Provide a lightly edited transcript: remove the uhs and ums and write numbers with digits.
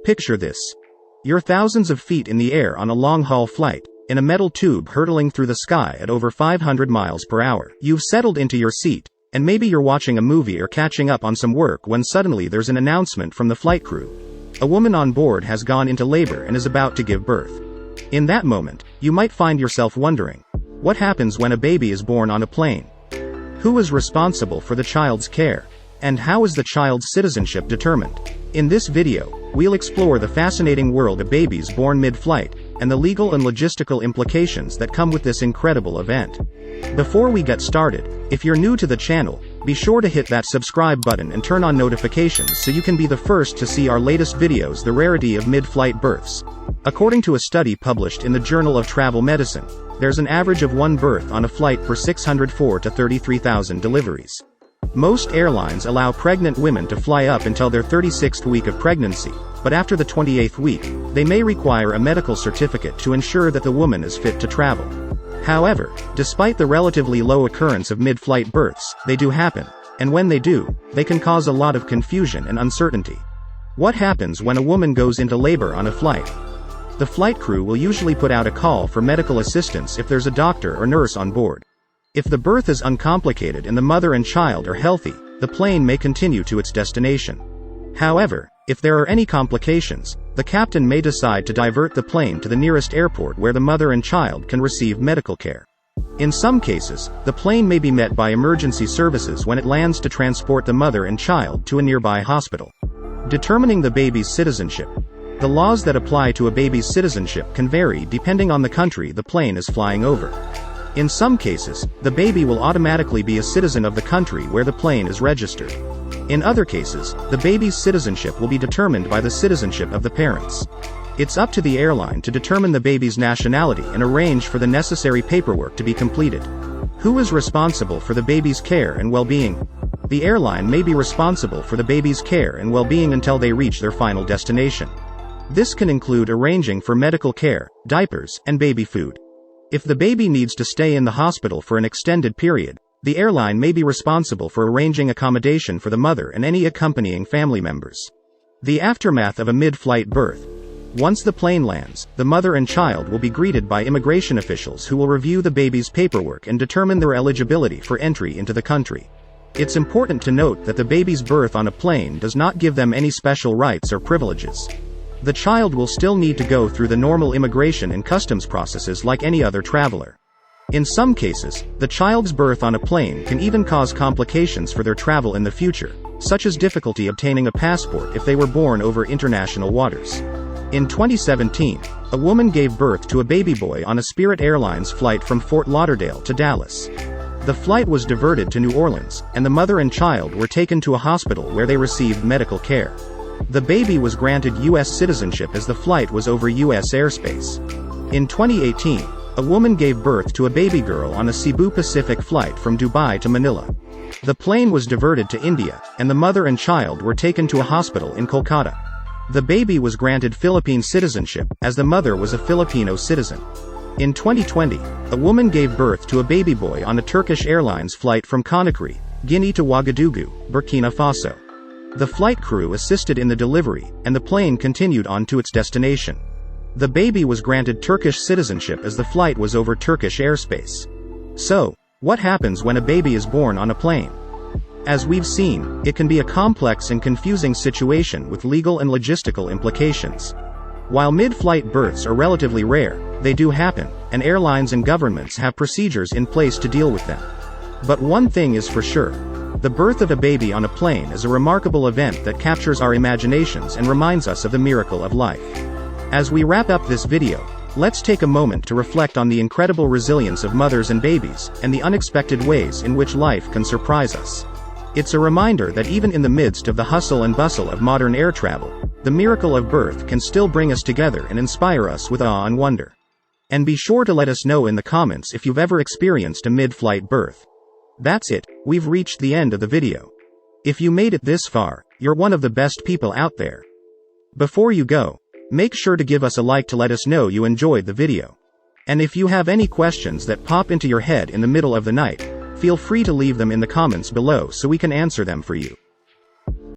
Picture this. You're thousands of feet in the air on a long-haul flight, in a metal tube hurtling through the sky at over 500 miles per hour. You've settled into your seat, and maybe you're watching a movie or catching up on some work when suddenly there's an announcement from the flight crew. A woman on board has gone into labor and is about to give birth. In that moment, you might find yourself wondering, what happens when a baby is born on a plane? Who is responsible for the child's care? And how is the child's citizenship determined? In this video, we'll explore the fascinating world of babies born mid-flight, and the legal and logistical implications that come with this incredible event. Before we get started, if you're new to the channel, be sure to hit that subscribe button and turn on notifications so you can be the first to see our latest videos. The rarity of mid-flight births. According to a study published in the Journal of Travel Medicine, there's an average of one birth on a flight per 604 to 33,000 deliveries. Most airlines allow pregnant women to fly up until their 36th week of pregnancy, but after the 28th week, they may require a medical certificate to ensure that the woman is fit to travel. However, despite the relatively low occurrence of mid-flight births, they do happen, and when they do, they can cause a lot of confusion and uncertainty. What happens when a woman goes into labor on a flight? The flight crew will usually put out a call for medical assistance if there's a doctor or nurse on board. If the birth is uncomplicated and the mother and child are healthy, the plane may continue to its destination. However, if there are any complications, the captain may decide to divert the plane to the nearest airport where the mother and child can receive medical care. In some cases, the plane may be met by emergency services when it lands to transport the mother and child to a nearby hospital. Determining the baby's citizenship. The laws that apply to a baby's citizenship can vary depending on the country the plane is flying over. In some cases, the baby will automatically be a citizen of the country where the plane is registered. In other cases, the baby's citizenship will be determined by the citizenship of the parents. It's up to the airline to determine the baby's nationality and arrange for the necessary paperwork to be completed. Who is responsible for the baby's care and well-being? The airline may be responsible for the baby's care and well-being until they reach their final destination. This can include arranging for medical care, diapers, and baby food. If the baby needs to stay in the hospital for an extended period, the airline may be responsible for arranging accommodation for the mother and any accompanying family members. The aftermath of a mid-flight birth. Once the plane lands, the mother and child will be greeted by immigration officials who will review the baby's paperwork and determine their eligibility for entry into the country. It's important to note that the baby's birth on a plane does not give them any special rights or privileges. The child will still need to go through the normal immigration and customs processes like any other traveler. In some cases, the child's birth on a plane can even cause complications for their travel in the future, such as difficulty obtaining a passport if they were born over international waters. In 2017, a woman gave birth to a baby boy on a Spirit Airlines flight from Fort Lauderdale to Dallas. The flight was diverted to New Orleans, and the mother and child were taken to a hospital where they received medical care. The baby was granted U.S. citizenship as the flight was over U.S. airspace. In 2018, a woman gave birth to a baby girl on a Cebu Pacific flight from Dubai to Manila. The plane was diverted to India, and the mother and child were taken to a hospital in Kolkata. The baby was granted Philippine citizenship, as the mother was a Filipino citizen. In 2020, a woman gave birth to a baby boy on a Turkish Airlines flight from Conakry, Guinea to Ouagadougou, Burkina Faso. The flight crew assisted in the delivery, and the plane continued on to its destination. The baby was granted Turkish citizenship as the flight was over Turkish airspace. So, what happens when a baby is born on a plane? As we've seen, it can be a complex and confusing situation with legal and logistical implications. While mid-flight births are relatively rare, they do happen, and airlines and governments have procedures in place to deal with them. But one thing is for sure. The birth of a baby on a plane is a remarkable event that captures our imaginations and reminds us of the miracle of life. As we wrap up this video, let's take a moment to reflect on the incredible resilience of mothers and babies, and the unexpected ways in which life can surprise us. It's a reminder that even in the midst of the hustle and bustle of modern air travel, the miracle of birth can still bring us together and inspire us with awe and wonder. And be sure to let us know in the comments if you've ever experienced a mid-flight birth. That's it, we've reached the end of the video. If you made it this far, you're one of the best people out there. Before you go, make sure to give us a like to let us know you enjoyed the video. And if you have any questions that pop into your head in the middle of the night, feel free to leave them in the comments below so we can answer them for you.